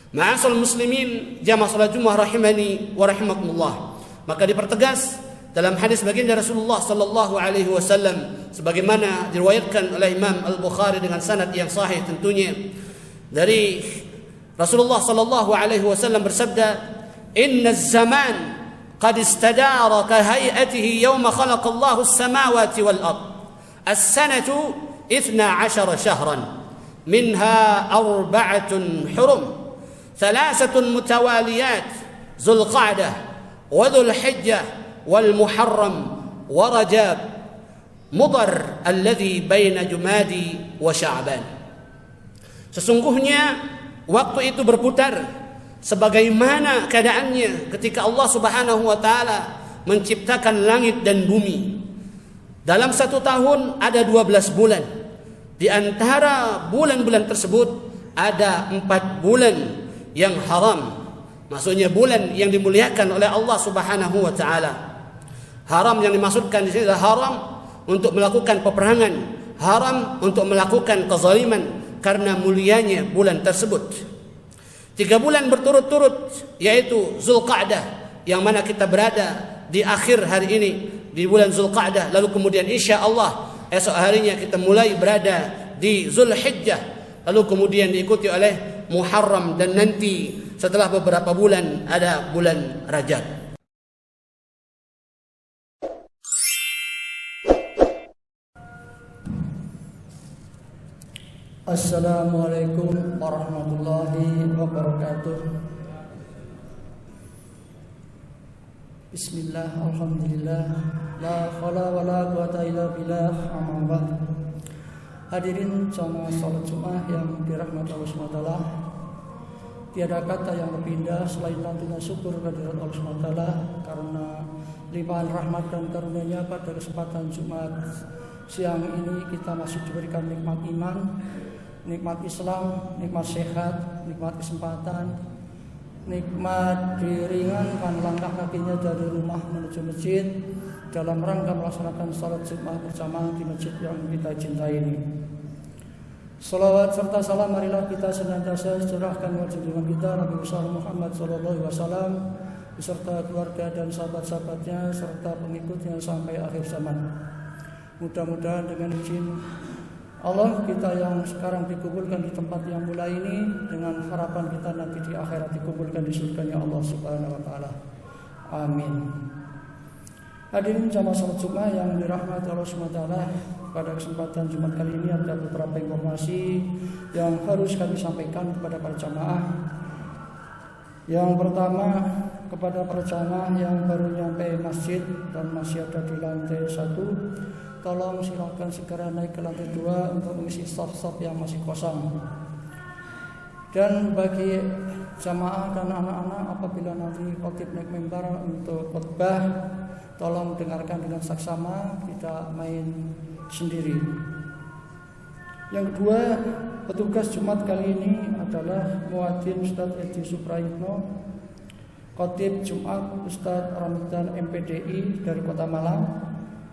Ma'asal muslimin jamaah salat Jumat rahimani wa rahimakumullah. Maka dipertegas dalam hadis baginda Rasulullah sallallahu alaihi wasallam sebagaimana diriwayatkan oleh Imam Al-Bukhari dengan sanad yang sahih tentunya dari Rasulullah sallallahu alaihi wasallam bersabda, "Inna az-zaman qad istadara ka hay'atihi yawma khalaqa Allahu as-samawati wal ard. As-sanatu 12 shahran minha 4 hurum. ثلاثة متواليات ذو القعدة وذو الحجة والمحرم ورجاب مضر الذي بين جمادي وشعبان." Sesungguhnya waktu itu berputar sebagaimana keadaannya ketika Allah Subhanahu wa taala menciptakan langit dan bumi. Dalam 1 tahun ada 12 bulan. Di antara bulan-bulan tersebut ada 4 bulan yang haram, maksudnya bulan yang dimuliakan oleh Allah Subhanahu wa taala. Haram yang dimaksudkan di sini adalah haram untuk melakukan peperangan, haram untuk melakukan kezaliman karena mulianya bulan tersebut. 3 bulan berturut-turut yaitu Zulqa'dah yang mana kita berada di akhir hari ini di bulan Zulqa'dah, lalu kemudian insyaallah esok harinya kita mulai berada di Zulhijjah, lalu kemudian diikuti oleh Muharram, dan nanti setelah beberapa bulan ada bulan Rajab. Assalamualaikum warahmatullahi wabarakatuh. Bismillah, alhamdulillah, la khala wa la quwata illa billah, amma ba'd. Hadirin jamaah salat Jumat yang dirahmati Allah SWT, tiada kata yang lebih indah selain lantunan syukur kehadirat Allah SWT karena limpahan rahmat dan karunia-Nya pada kesempatan Jumat siang ini kita masih diberikan nikmat iman, nikmat Islam, nikmat sehat, nikmat kesempatan, nikmat diringankan langkah kakinya dari rumah menuju masjid dalam rangka melaksanakan salat Jumat berjamaah di masjid yang kita cintai ini. Salawat serta salam marilah kita senantiasa curahkan wajib kita Nabi besar Muhammad sallallahu alaihi wasallam beserta keluarga dan sahabat-sahabatnya serta pengikutnya sampai akhir zaman. Mudah-mudahan dengan izin Allah kita yang sekarang dikumpulkan di tempat yang mulia ini dengan harapan kita nanti di akhirat dikumpulkan di surganya Allah Subhanahu wa taala. Amin. Hadirin jamaah salat Jumat yang dirahmati Allah SWT, pada kesempatan Jumat kali ini ada beberapa informasi yang harus kami sampaikan kepada para jamaah. Yang pertama, kepada para jamaah yang baru nyampe masjid dan masih ada di lantai 1, tolong silakan segera naik ke lantai 2 untuk mengisi saf-saf yang masih kosong. Dan bagi jamaah dan anak-anak, apabila nanti khatib naik mimbar untuk khutbah, tolong dengarkan dengan saksama, tidak main sendiri. Yang kedua, petugas Jumat kali ini adalah Muadzin Ustaz Edi Suprayitno, khatib Jumat Ustaz Ramadan MPDI dari Kota Malang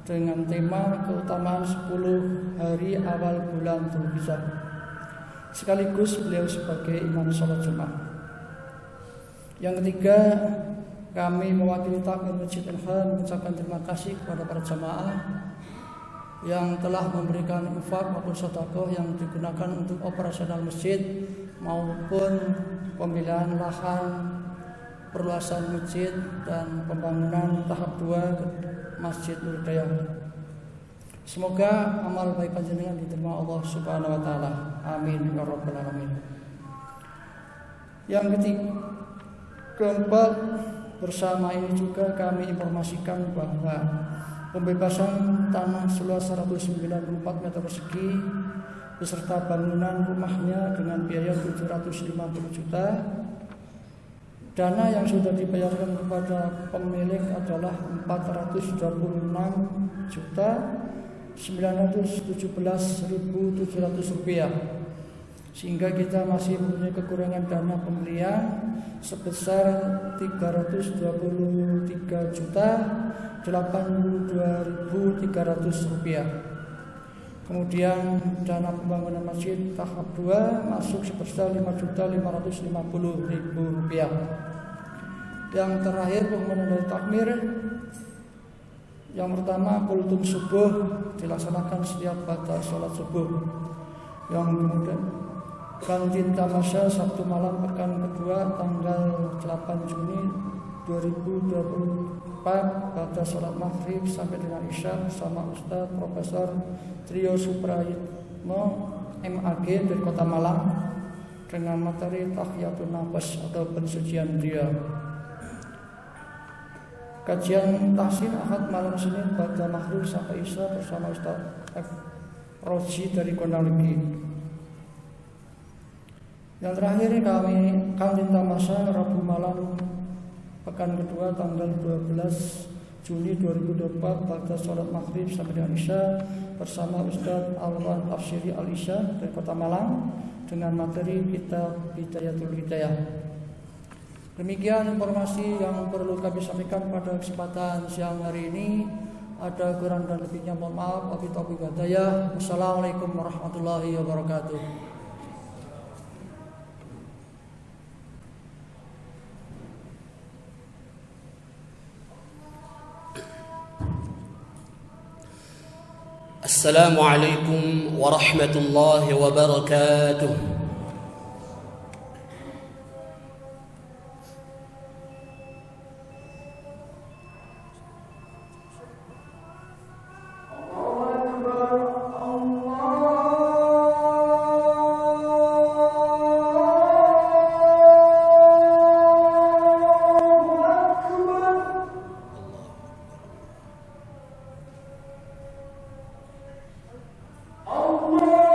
dengan tema keutamaan 10 hari awal bulan Dzulhijjah. Sekaligus beliau sebagai imam salat Jumat. Yang ketiga, kami mewakili takmir Masjid Al-Haram mengucapkan terima kasih kepada para jamaah yang telah memberikan infak maupun sedekah yang digunakan untuk operasional masjid maupun pemilihan lahan, perluasan masjid dan pembangunan tahap 2 Masjid Nur Hidayah. Semoga amal baik panjenengan diterima Allah Subhanahu wa taala. Amin ya rabbal alamin. Yang keempat, bersama ini juga kami informasikan bahwa pembebasan tanah seluas 194 meter persegi beserta bangunan rumahnya dengan biaya 750 juta. Dana yang sudah dibayarkan kepada pemilik adalah 426.917.700 rupiah, sehingga kita masih mempunyai kekurangan dana pembelian sebesar 323.082.300 rupiah. Kemudian dana pembangunan masjid tahap 2 masuk sebesar Rp5.550.000. Yang terakhir pembangunan dari takmir. Yang pertama kultum subuh dilaksanakan setiap pada sholat subuh. Yang kemudian kantin tamasya Sabtu malam pekan kedua tanggal 8 Juni 2024 pada sholat maghrib sampai dengan isya bersama Ustadz Profesor Trio Suprayitno MAG dari Kota Malang dengan materi Tahiyatun Nafas atau pensucian dia. Kajian tahsin Ahad malam Senin pada maghrib sampai isya bersama Ustadz F. Roji dari Kondaliki. Yang terakhir kami kantin tamasya Rabu malam pekan kedua tanggal 12 Juni 2024 pada sholat maghrib sampai dengan isya bersama Ustadz Alwan Tafsiri Al-Isya dari Kota Malang dengan materi kitab Hidayatul Hidayah. Demikian informasi yang perlu kami sampaikan pada kesempatan siang hari ini. Ada kurang dan lebihnya mohon maaf. Wabillahi hidayah. Wassalamualaikum warahmatullahi wabarakatuh. Assalamualaikum warahmatullahi wabarakatuh. Allah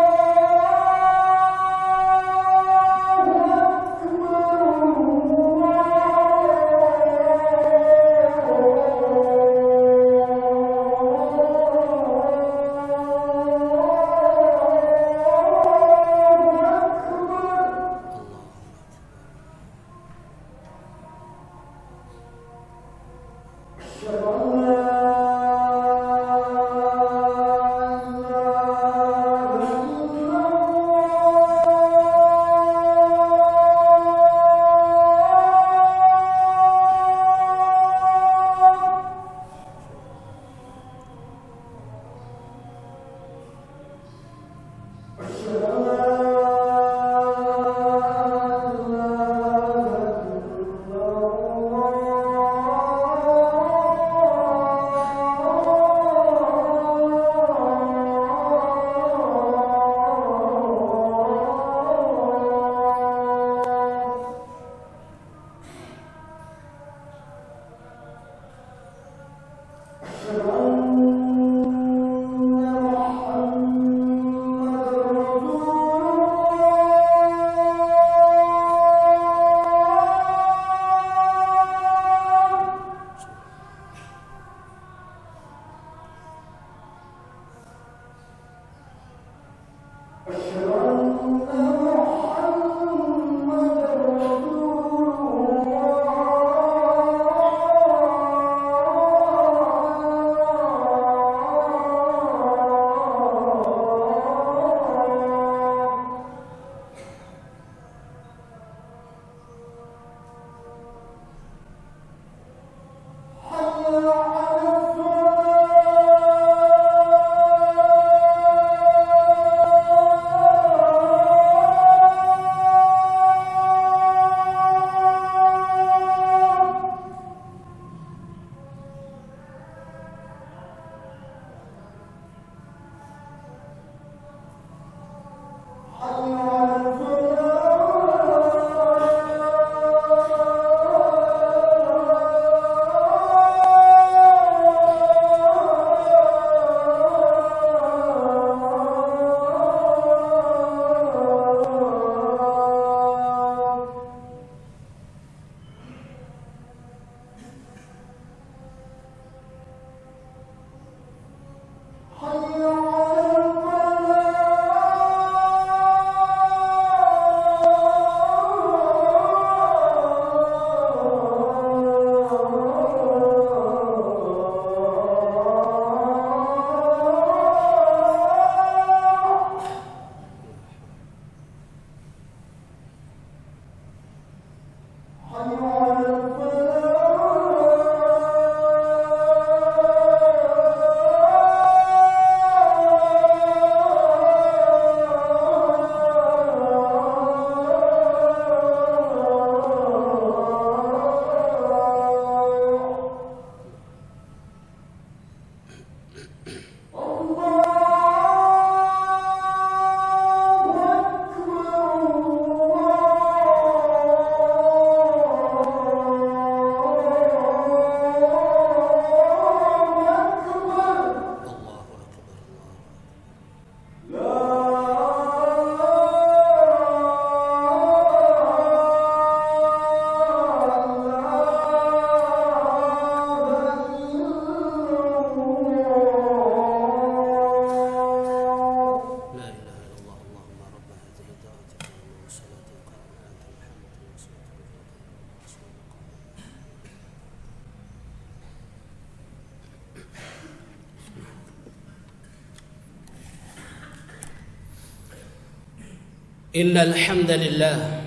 إن الحمد لله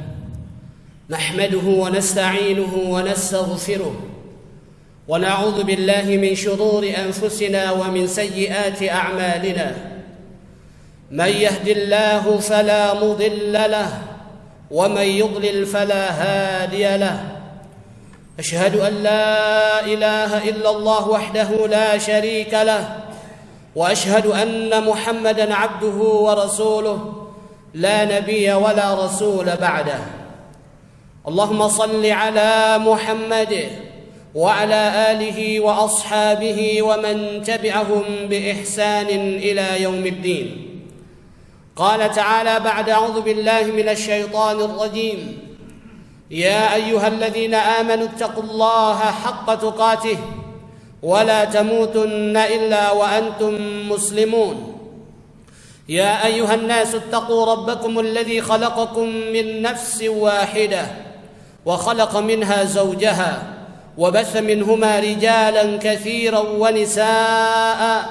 نحمده ونستعينه ونستغفره ونعوذ بالله من شرور أنفسنا ومن سيئات أعمالنا من يهد الله فلا مضل له ومن يضلل فلا هادي له أشهد أن لا إله إلا الله وحده لا شريك له وأشهد أن محمدا عبده ورسوله لا نبي ولا رسول بعده اللهم صل على محمد وعلى آله وأصحابه ومن تبعهم بإحسان إلى يوم الدين قال تعالى بعد أعوذ بالله من الشيطان الرجيم يا أيها الذين آمنوا اتقوا الله حق تقاته ولا تموتن إلا وأنتم مسلمون يا أيها الناس اتقوا ربكم الذي خلقكم من نفس واحدة وخلق منها زوجها وبث منهما رجالا كثيرا ونساء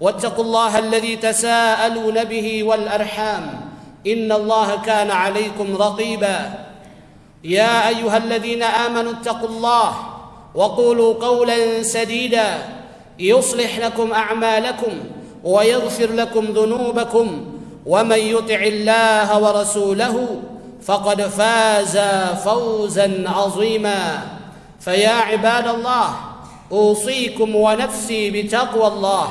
واتقوا الله الذي تساءلون به والأرحام إن الله كان عليكم رقيبا يا أيها الذين آمنوا اتقوا الله وقولوا قولا سديدا يصلح لكم أعمالكم ويغفر لكم ذنوبكم ومن يطع الله ورسوله فقد فاز فوزا عظيما فيا عباد الله أوصيكم ونفسي بتقوى الله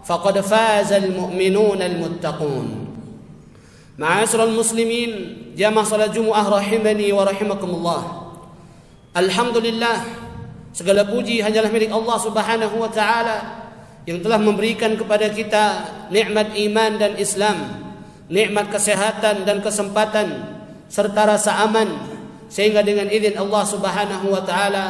فقد فاز المؤمنون المتقون معاشر المسلمين jamaah salat Jumat rahimani wa rahimakumullah. Alhamdulillah, segala puji hanyalah milik Allah Subhanahu wa taala yang telah memberikan kepada kita nikmat iman dan Islam, nikmat kesehatan dan kesempatan serta rasa aman, sehingga dengan izin Allah Subhanahu wa taala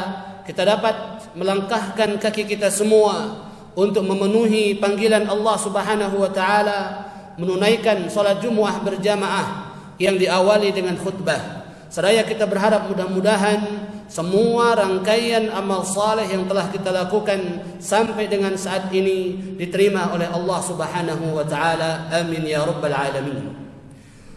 kita dapat melangkahkan kaki kita semua untuk memenuhi panggilan Allah Subhanahu wa taala, menunaikan salat Jumat berjamaah yang diawali dengan khutbah. Seraya kita berharap mudah-mudahan semua rangkaian amal saleh yang telah kita lakukan sampai dengan saat ini diterima oleh Allah Subhanahu wa taala. Amin ya rabbal alamin.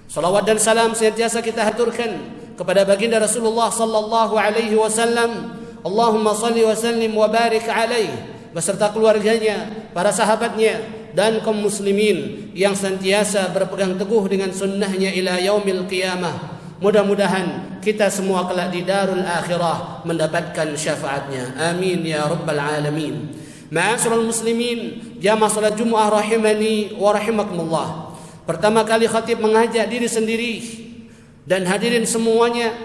Salawat dan salam senantiasa kita haturkan kepada baginda Rasulullah sallallahu alaihi wasallam. Allahumma salli wa sallim wa barik alaihi beserta keluarganya, para sahabatnya dan kaum muslimin yang senantiasa berpegang teguh dengan sunnahnya ila yaumil qiyamah. Mudah-mudahan kita semua kelak di darul akhirah mendapatkan syafaatnya. Amin ya rabbal alamin. Ma'asyiral muslimin, jamaah salat Jumat rahimani wa rahimakumullah. Pertama kali khatib mengajak diri sendiri dan hadirin semuanya,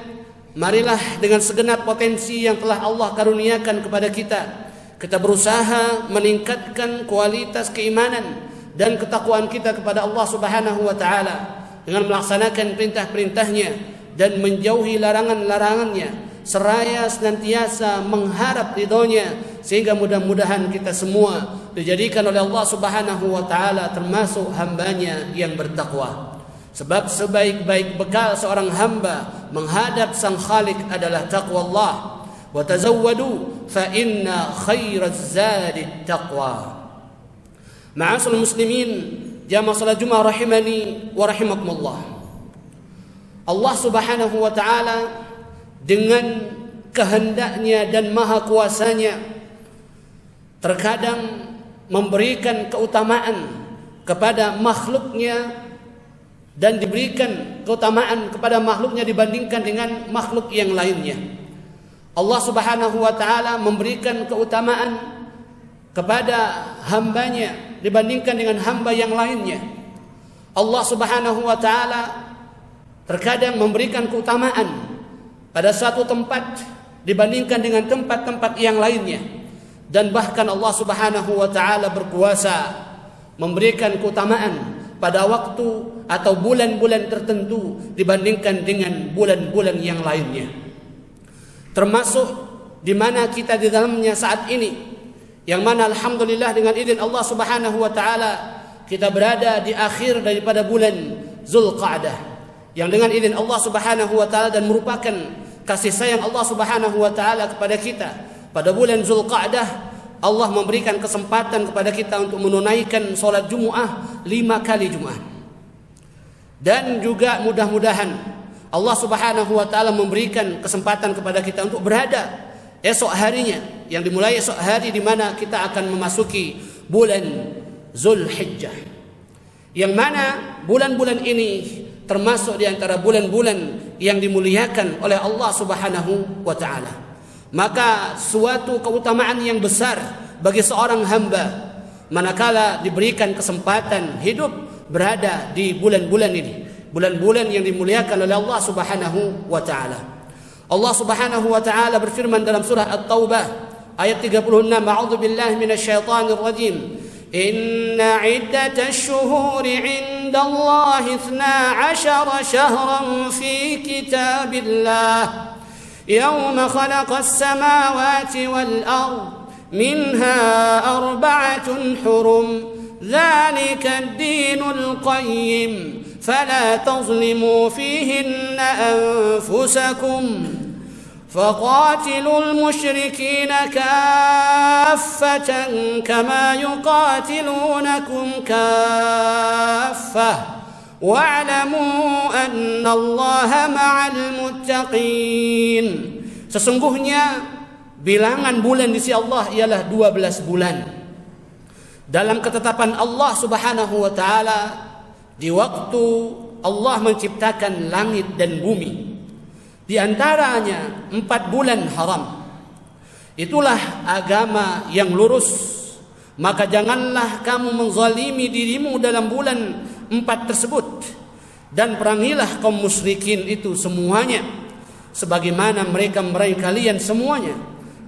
marilah dengan segenap potensi yang telah Allah karuniakan kepada kita berusaha meningkatkan kualitas keimanan dan ketakwaan kita kepada Allah Subhanahu wa taala dengan melaksanakan perintah-perintahnya dan menjauhi larangan-larangannya, seraya senantiasa mengharap ridhonya, sehingga mudah-mudahan kita semua dijadikan oleh Allah Subhanahu wa taala termasuk hambanya yang bertakwa. Sebab sebaik-baik bekal seorang hamba menghadap sang Khalik adalah takwa Allah. Wa tazawwadu fa inna khairaz zadi taqwa. Ma'asyiral muslimin, jamaah salat Jumat rahimani wa rahimakumullah. Allah Subhanahu wa taala dengan kehendaknya dan maha kuasanya terkadang memberikan keutamaan kepada makhluknya dan diberikan keutamaan kepada makhluknya dibandingkan dengan makhluk yang lainnya. Allah Subhanahu wa taala memberikan keutamaan kepada hambanya dibandingkan dengan hamba yang lainnya. Allah Subhanahu wa taala terkadang memberikan keutamaan pada satu tempat dibandingkan dengan tempat-tempat yang lainnya, dan bahkan Allah Subhanahu wa taala berkuasa memberikan keutamaan pada waktu atau bulan-bulan tertentu dibandingkan dengan bulan-bulan yang lainnya. Termasuk di mana kita di dalamnya saat ini, yang mana alhamdulillah dengan izin Allah Subhanahu wa taala kita berada di akhir daripada bulan Zulqa'dah, yang dengan izin Allah Subhanahu wa taala dan merupakan kasih sayang Allah Subhanahu wa taala kepada kita, pada bulan Zulqa'dah Allah memberikan kesempatan kepada kita untuk menunaikan salat Jumat 5 kali Jumat. Dan juga mudah-mudahan Allah Subhanahu wa taala memberikan kesempatan kepada kita untuk berada esok harinya, yang dimulai esok hari di mana kita akan memasuki bulan Zulhijjah, yang mana bulan-bulan ini termasuk di antara bulan-bulan yang dimuliakan oleh Allah Subhanahu wa taala. Maka suatu keutamaan yang besar bagi seorang hamba manakala diberikan kesempatan hidup berada di bulan-bulan ini, bulan-bulan yang dimuliakan oleh Allah Subhanahu wa taala. Allah Subhanahu wa taala berfirman dalam surah At-Taubah ayat 36, A'udzu billahi minasyaitonir rajim. Inna 'iddatash shuhuri 'indallahi 12 shahran fi kitabillah yawma khalaqas samawati wal ard minha 4 hurum ذلك الدين القيم فلا تظلموا فيهن أنفسكم فقاتلوا المشركين كافة كما يقاتلونكم كافة واعلموا أن الله مع المتقين. Sesungguhnya bilangan bulan di sisi Allah ialah 12 bulan. Dalam ketetapan Allah Subhanahu wa taala, di waktu Allah menciptakan langit dan bumi, di antaranya 4 bulan haram. Itulah agama yang lurus. Maka janganlah kamu menzalimi dirimu dalam bulan 4 tersebut, dan perangilah kaum musyrikin itu semuanya sebagaimana mereka memerangi kalian semuanya,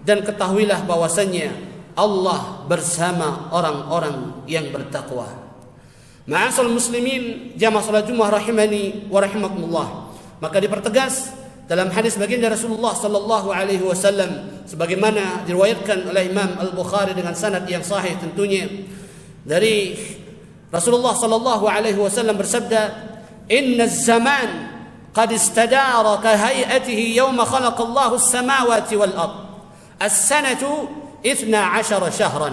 dan ketahuilah bahwasannya Allah bersama orang-orang yang bertakwa. Ma'asal muslimin, jamaah salat Jumat rahimani wa rahimakumullah. Maka dipertegas dalam hadis baginda Rasulullah sallallahu alaihi wasallam sebagaimana diriwayatkan oleh Imam Al-Bukhari dengan sanad yang sahih tentunya, dari Rasulullah sallallahu alaihi wasallam bersabda, "Inna az-zaman qad istadara ka hay'atihi yawma khalaqa Allahu as-samawati wal ard. As-sanatu 12 شهرا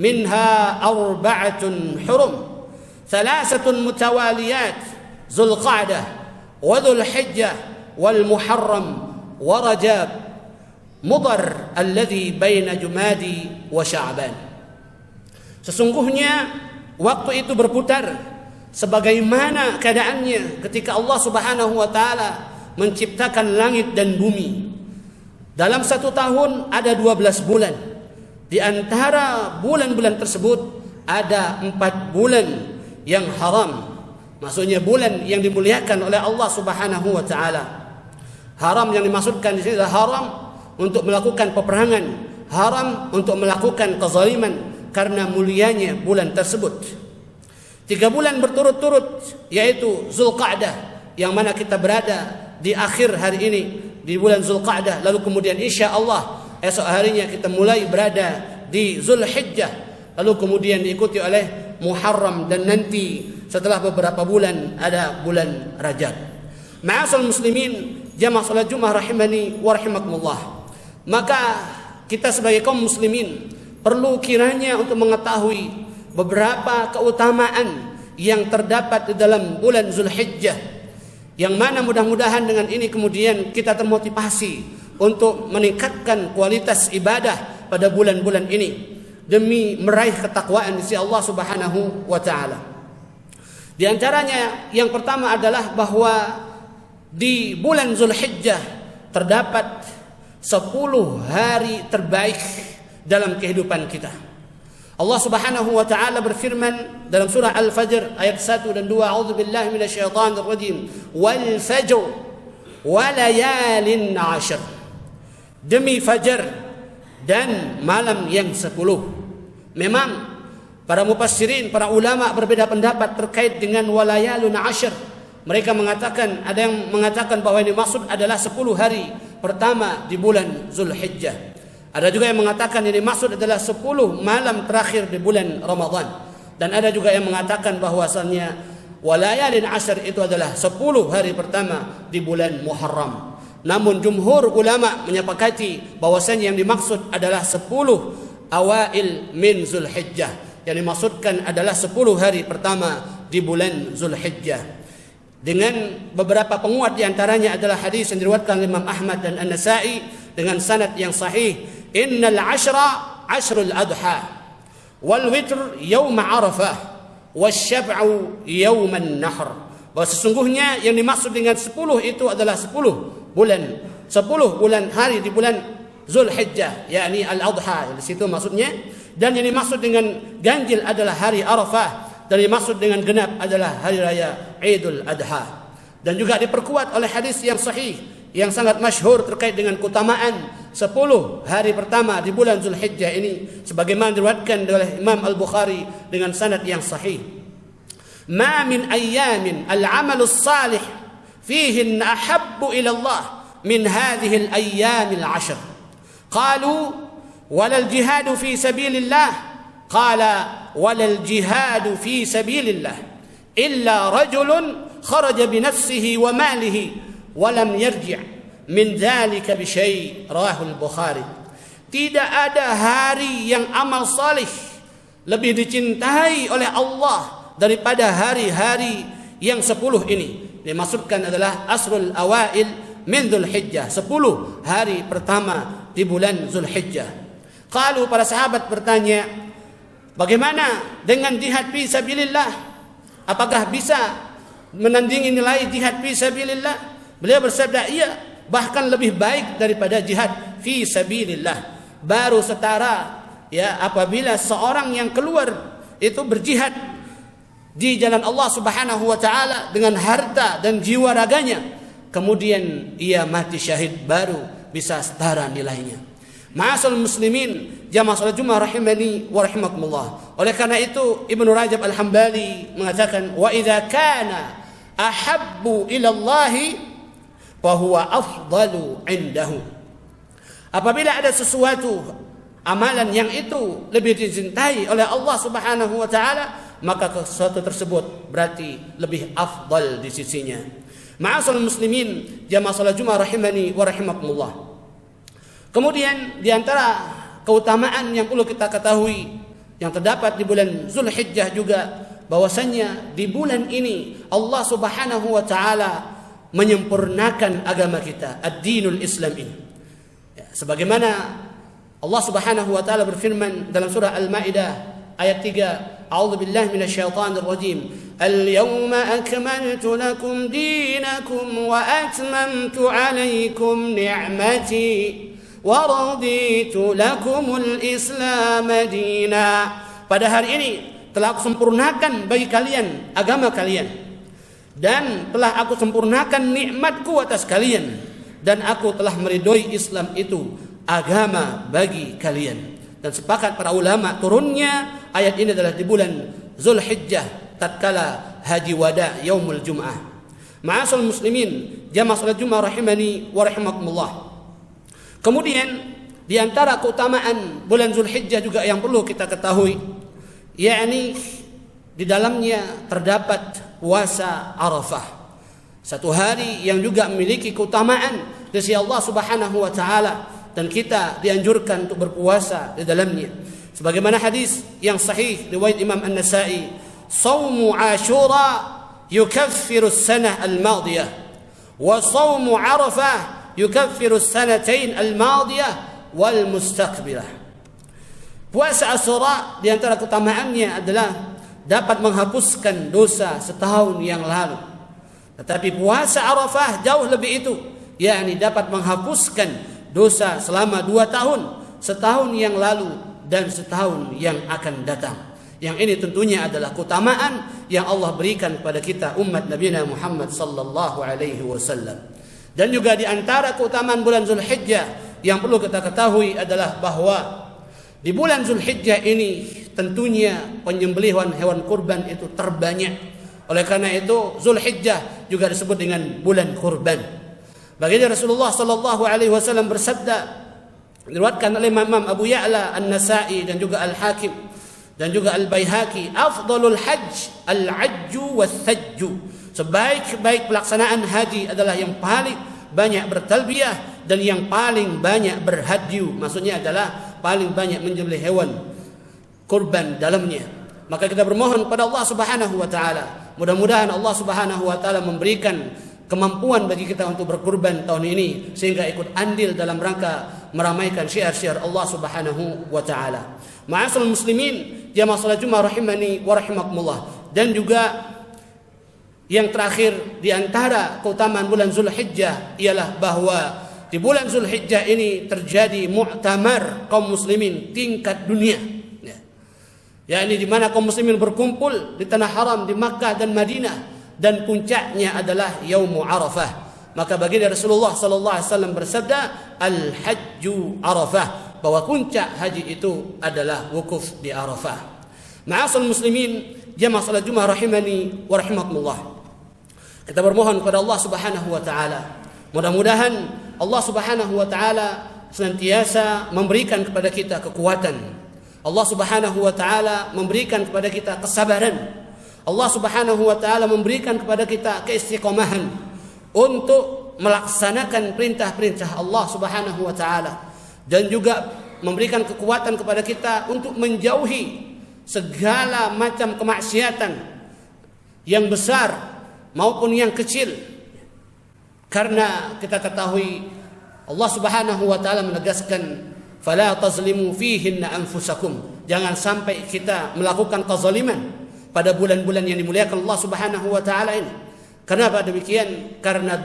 منها 4 حرم 3 متواليات ذو القعدة وذو الحجة والمحرم ورجاب مضر الذي بين جمادي وشعبان." Sesungguhnya waktu itu berputar sebagaimana keadaannya ketika Allah Subhanahu wa taala menciptakan langit dan bumi. Dalam 1 tahun ada 12 bulan. Di antara bulan-bulan tersebut ada 4 bulan yang haram. Maksudnya bulan yang dimuliakan oleh Allah Subhanahu wa taala. Haram yang dimaksudkan di sini adalah haram untuk melakukan peperangan, haram untuk melakukan kezaliman karena mulianya bulan tersebut. 3 bulan berturut-turut, yaitu Zulqa'dah, yang mana kita berada di akhir hari ini di bulan Zulqa'dah, lalu kemudian insyaallah esok harinya kita mulai berada di Zulhijjah, lalu kemudian diikuti oleh Muharram, dan nanti setelah beberapa bulan ada bulan Rajab. Ma'asal muslimin, jamaah salat Jumat rahimani wa rahimakumullah. Maka kita sebagai kaum muslimin perlu kiranya untuk mengetahui beberapa keutamaan yang terdapat di dalam bulan Zulhijjah, yang mana mudah-mudahan dengan ini kemudian kita termotivasi untuk meningkatkan kualitas ibadah pada bulan-bulan ini demi meraih ketakwaan di sisi Allah Subhanahu wa taala. Di antaranya yang pertama adalah bahwa di bulan Zulhijjah terdapat 10 hari terbaik dalam kehidupan kita. Allah Subhanahu wa taala berfirman dalam surah Al-Fajr ayat 1 dan 2, A'udzu billahi minasyaitonir rajim. Wal fajr wa layalin 'ashr. Demi fajar dan malam yang 10. Memang para mufassirin, para ulama berbeda pendapat terkait dengan walayalun 'ashr. Mereka mengatakan, ada yang mengatakan bahwa ini maksud adalah 10 hari pertama di bulan Zulhijjah. Ada juga yang mengatakan ini maksud adalah 10 malam terakhir di bulan Ramadan. Dan ada juga yang mengatakan bahwasannya walayalin 'ashr itu adalah 10 hari pertama di bulan Muharram. Namun jumhur ulama menyepakati bahwasanya yang dimaksud adalah 10 awail min Zulhijjah. Yang dimaksudkan adalah 10 hari pertama di bulan Zulhijjah. dengan beberapa penguat, di antaranya adalah hadis yang diriwayatkan Imam Ahmad dan An-Nasa'i dengan sanad yang sahih. Innal ashra ashrul adha wal witr yaum arafah wasyaf'u yauman nahr. Bahwa sesungguhnya yang dimaksud dengan 10 itu adalah 10 bulan hari di bulan Zulhijjah, yakni al-adha di situ maksudnya. Dan yang dimaksud dengan ganjil adalah hari Arafah, dan dimaksud dengan genap adalah hari raya Idul Adha. Dan juga diperkuat oleh hadis yang sahih yang sangat masyhur terkait dengan keutamaan 10 hari pertama di bulan Zulhijjah ini, sebagaimana diriwayatkan oleh Imam Al-Bukhari dengan sanad yang sahih. Ma min ayyamin al-'amalu as-salih fihinna ahabbu ila Allah min hadhihi al-ayyam al-'ashr. Qalu wala al-jihad fi sabilillah, qala wala al-jihad fi sabilillah illa rajulun kharaja bi nafsihi wa malihi wa lam yarji' min dhalika bi syai'. Rawahu al-Bukhari. Tidak ada hari yang amal salih lebih dicintai oleh Allah daripada hari-hari yang 10 ini. Dimaksudkan adalah asrul awail min Zulhijjah, 10 hari pertama di bulan Zulhijjah. Qalu, para sahabat bertanya, bagaimana dengan jihad fi sabilillah? Apakah bisa menandingi nilai jihad fi sabilillah? Beliau bersabda, iya, bahkan lebih baik daripada jihad fi sabilillah. Baru setara apabila seorang yang keluar itu berjihad di jalan Allah Subhanahu wa taala dengan harta dan jiwa raganya, kemudian ia mati syahid, baru bisa setara nilainya. Ma'asal muslimin, jamaah salat Jumat rahimani wa rahimakumullah. Oleh karena itu Ibnu Rajab Al-Hambali mengatakan, wa idza kana ahabbu ila Allah fa huwa afdalu indahu. Apabila ada sesuatu amalan yang itu lebih dicintai oleh Allah Subhanahu wa taala, maka sesuatu tersebut berarti lebih afdal di sisinya. Ma'asal muslimin, jamaah salat Jumat rahimani wa rahimakumullah. Kemudian di antara keutamaan yang perlu kita ketahui yang terdapat di bulan Zulhijjah juga, bahwasanya di bulan ini Allah Subhanahu wa taala menyempurnakan agama kita, ad-dinul Islam ini. Sebagaimana Allah Subhanahu wa taala berfirman dalam surah Al-Maidah ayat 3, A'udzu billahi minasyaitonir rajim. Al-yawma akmaltu lakum dinakum wa atmamtu 'alaikum ni'mati wa raditu lakumul Islam dina. Pada hari ini telah aku sempurnakan bagi kalian agama kalian, dan telah aku sempurnakan nikmatku atas kalian, dan aku telah meridhoi Islam itu agama bagi kalian. Dan sepakat para ulama turunnya ayat ini adalah di bulan Zulhijjah tatkala haji wada yaumul Jum'ah. Ma'asal muslimin, jamaah salat Jumat rahimani wa rahimakumullah. Kemudian di antara keutamaan bulan Zulhijjah juga yang perlu kita ketahui, yakni di dalamnya terdapat puasa Arafah, satu hari yang juga memiliki keutamaan di sisi Allah Subhanahu wa taala, dan kita dianjurkan untuk berpuasa di dalamnya. Sebagaimana hadis yang sahih riwayat Imam An-Nasa'i, "Shaumu Ashura yukaffiru as-sanah al-madiyah wa shaumu Arafah yukaffiru as-sanatayn al-madiyah wal mustaqbilah." Puasa Asyura di antara keutamaannya adalah dapat menghapuskan dosa setahun yang lalu. Tetapi puasa Arafah jauh lebih itu, yakni dapat menghapuskan dosa selama 2 tahun, setahun yang lalu dan setahun yang akan datang. Yang ini tentunya adalah keutamaan yang Allah berikan kepada kita umat Nabi Muhammad sallallahu alaihi wasallam. Dan juga di antara keutamaan bulan Zulhijjah yang perlu kita ketahui adalah bahwa di bulan Zulhijjah ini tentunya penyembelihan hewan kurban itu terbanyak. Oleh karena itu Zulhijjah juga disebut dengan bulan kurban. Baginda Rasulullah sallallahu alaihi wasallam bersabda, diriwayatkan oleh Imam Abu Ya'la An-Nasa'i dan juga Al-Hakim dan juga Al-Baihaqi, afdalul hajj al-'ajju was-sajju. Sebaik-baik pelaksanaan haji adalah yang paling banyak bertalbiyah dan yang paling banyak berhadyu. Maksudnya adalah paling banyak menyembelih hewan kurban dalamnya. Maka kita bermohon kepada Allah Subhanahu wa taala, mudah-mudahan Allah Subhanahu wa taala memberikan kemampuan bagi kita untuk berkurban tahun ini sehingga ikut andil dalam rangka meramaikan syiar-syiar Allah Subhanahu wa taala. Ma'asyiral muslimin, jamaah salat Jumat rahimani wa rahimakumullah. Dan juga yang terakhir di antara keutamaan bulan Zulhijjah ialah bahwa di bulan Zulhijjah ini terjadi muktamar kaum muslimin tingkat dunia. Yakni di mana kaum muslimin berkumpul di tanah haram di Makkah dan Madinah, dan puncaknya adalah Yaumu Arafah. Maka baginda Rasulullah sallallahu alaihi wasallam bersabda, al-hajju Arafah, bahwa puncak haji itu adalah wukuf di Arafah. Ma'asyiral muslimin, jamaah salat Jumat rahimani wa rahimakumullah. Kita bermohon kepada Allah Subhanahu wa taala, mudah-mudahan Allah Subhanahu wa taala senantiasa memberikan kepada kita kekuatan. Allah Subhanahu wa taala memberikan kepada kita kesabaran. Allah Subhanahu wa taala memberikan kepada kita keistiqomahan untuk melaksanakan perintah-perintah Allah Subhanahu wa taala, dan juga memberikan kekuatan kepada kita untuk menjauhi segala macam kemaksiatan yang besar maupun yang kecil. Karena kita ketahui Allah Subhanahu wa taala menegaskan, fala tazlimu fihinna anfusakum, jangan sampai kita melakukan kezaliman pada bulan-bulan yang dimuliakan Allah Subhanahu wa taala ini. Kenapa demikian? Karena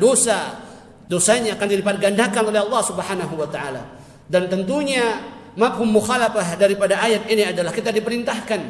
dosanya akan dilipat gandakan oleh Allah Subhanahu wa taala. Dan tentunya mafhum mukhalafah daripada ayat ini adalah kita diperintahkan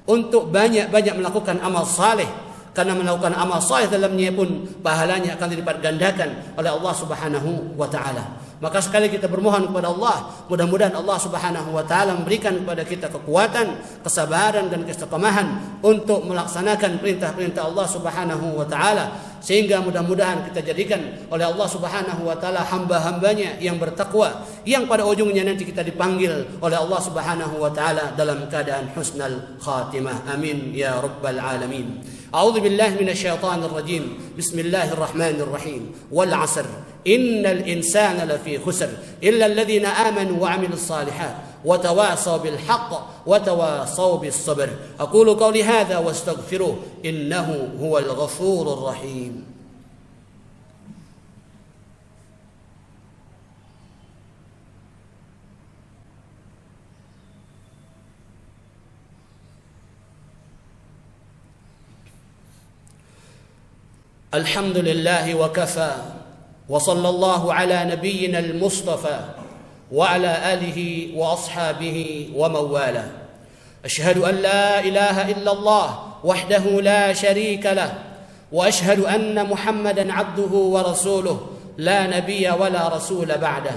untuk banyak-banyak melakukan amal saleh, karena melakukan amal saleh dalamnya pun pahalanya akan dilipat gandakan oleh Allah Subhanahu wa taala. Maka sekali kita bermohon kepada Allah, mudah-mudahan Allah Subhanahu wa taala memberikan kepada kita kekuatan, kesabaran dan keistiqomahan untuk melaksanakan perintah-perintah Allah Subhanahu wa taala, sehingga mudah-mudahan kita jadikan oleh Allah Subhanahu wa taala hamba-hambanya yang bertakwa, yang pada ujungnya nanti kita dipanggil oleh Allah Subhanahu wa taala dalam keadaan husnal khatimah. Amin ya rabbal alamin. A'udzu billahi minasyaitonir rajim. Bismillahirrahmanirrahim. Wal 'asr innal insana lafi khusr illa alladhina amanu wa 'amilus salihat wa tawasaw bil haqq wa tawasaw bis sabr. Aqulu qawli hadha wastaghfiruh innahu huwal ghafurur rahim. الحمد لله وكفى وصلى الله على نبينا المصطفى وعلى آله وأصحابه ومن والاه. أشهد أن لا إله إلا الله وحده لا شريك له، وأشهد أن محمدا عبده ورسوله لا نبي ولا رسول بعده.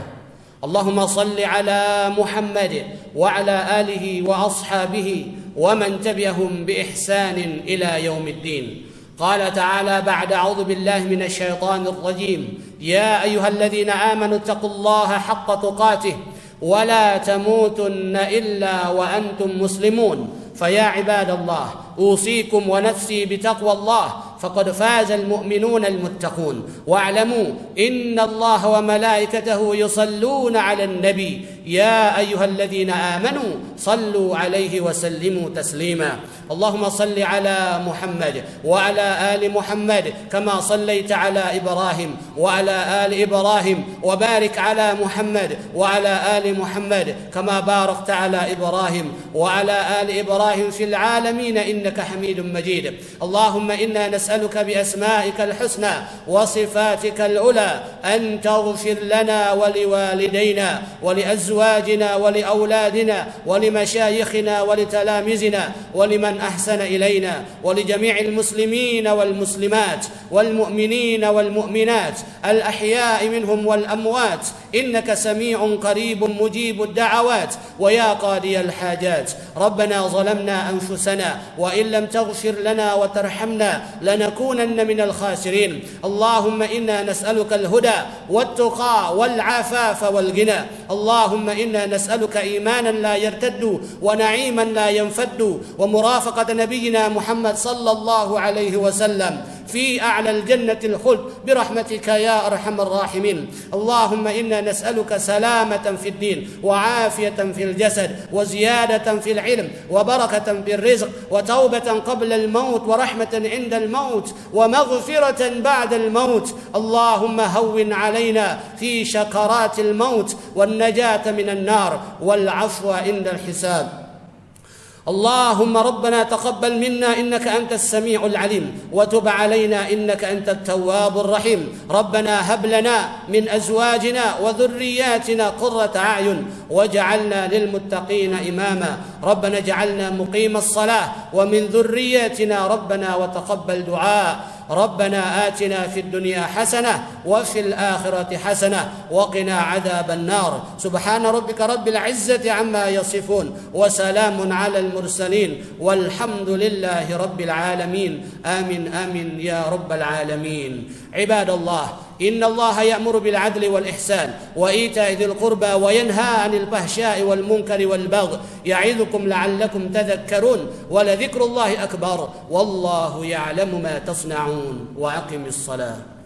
اللهم صل على محمد وعلى آله وأصحابه ومن تبعهم بإحسان إلى يوم الدين. قال تعالى بعد أعوذ بالله من الشيطان الرجيم: يا أيها الذين آمنوا اتقوا الله حق تقاته ولا تموتن إلا وأنتم مسلمون. فيا عباد الله أوصيكم ونفسي بتقوى الله فقد فاز المؤمنون المتقون. واعلموا إن الله وملائكته يصلون على النبي يا أيها الذين آمنوا صلوا عليه وسلموا تسليما. اللهم صل على محمد وعلى آل محمد كما صليت على إبراهيم وعلى آل إبراهيم، وبارك على محمد وعلى آل محمد كما باركت على إبراهيم وعلى آل إبراهيم في العالمين إنك حميد مجيد. اللهم إنا نسألك بأسمائك الحسنى وصفاتك العلى أن تغفر لنا ولوالدينا ولأزواجنا ولأولادنا ولمشايخنا ولتلامذنا ولمن أحسن إلينا ولجميع المسلمين والمسلمات والمؤمنين والمؤمنات الأحياء منهم والأموات إنك سميع قريب مجيب الدعوات ويا قاضي الحاجات. ربنا ظلمنا أنفسنا وإن لم تغفر لنا وترحمنا لنكونن من الخاسرين. اللهم إنا نسألك الهدى والتقى والعفاف والغنى. اللهم إنا نسألك إيمانا لا يرتد ونعيما لا ينفد ومرافقة نبينا محمد صلى الله عليه وسلم في أعلى الجنة الخلد برحمتك يا أرحم الراحمين. اللهم إنا نسألك سلامة في الدين وعافية في الجسد وزيادة في العلم وبركة في الرزق وتوبة قبل الموت ورحمة عند الموت ومغفرة بعد الموت. اللهم هون علينا في شكرات الموت والنجاة من النار والعفو عند الحساب. اللهم ربنا تقبل منا إنك أنت السميع العليم وتب علينا إنك أنت التواب الرحيم. ربنا هب لنا من أزواجنا وذرياتنا قرة أعين واجعلنا للمتقين إماما. ربنا اجعلنا مقيم الصلاة ومن ذرياتنا ربنا وتقبل دعاء. ربنا آتنا في الدنيا حسنة وفي الآخرة حسنة وقنا عذاب النار. سبحان ربك رب العزة عما يصفون وسلام على المرسلين والحمد لله رب العالمين. آمين آمين يا رب العالمين. عباد الله، إن الله يأمر بالعدل والإحسان وإيتاء ذي القربى وينهى عن الفحشاء والمنكر والبغي يعظكم لعلكم تذكرون. ولذكر الله أكبر والله يعلم ما تصنعون. وأقم الصلاة.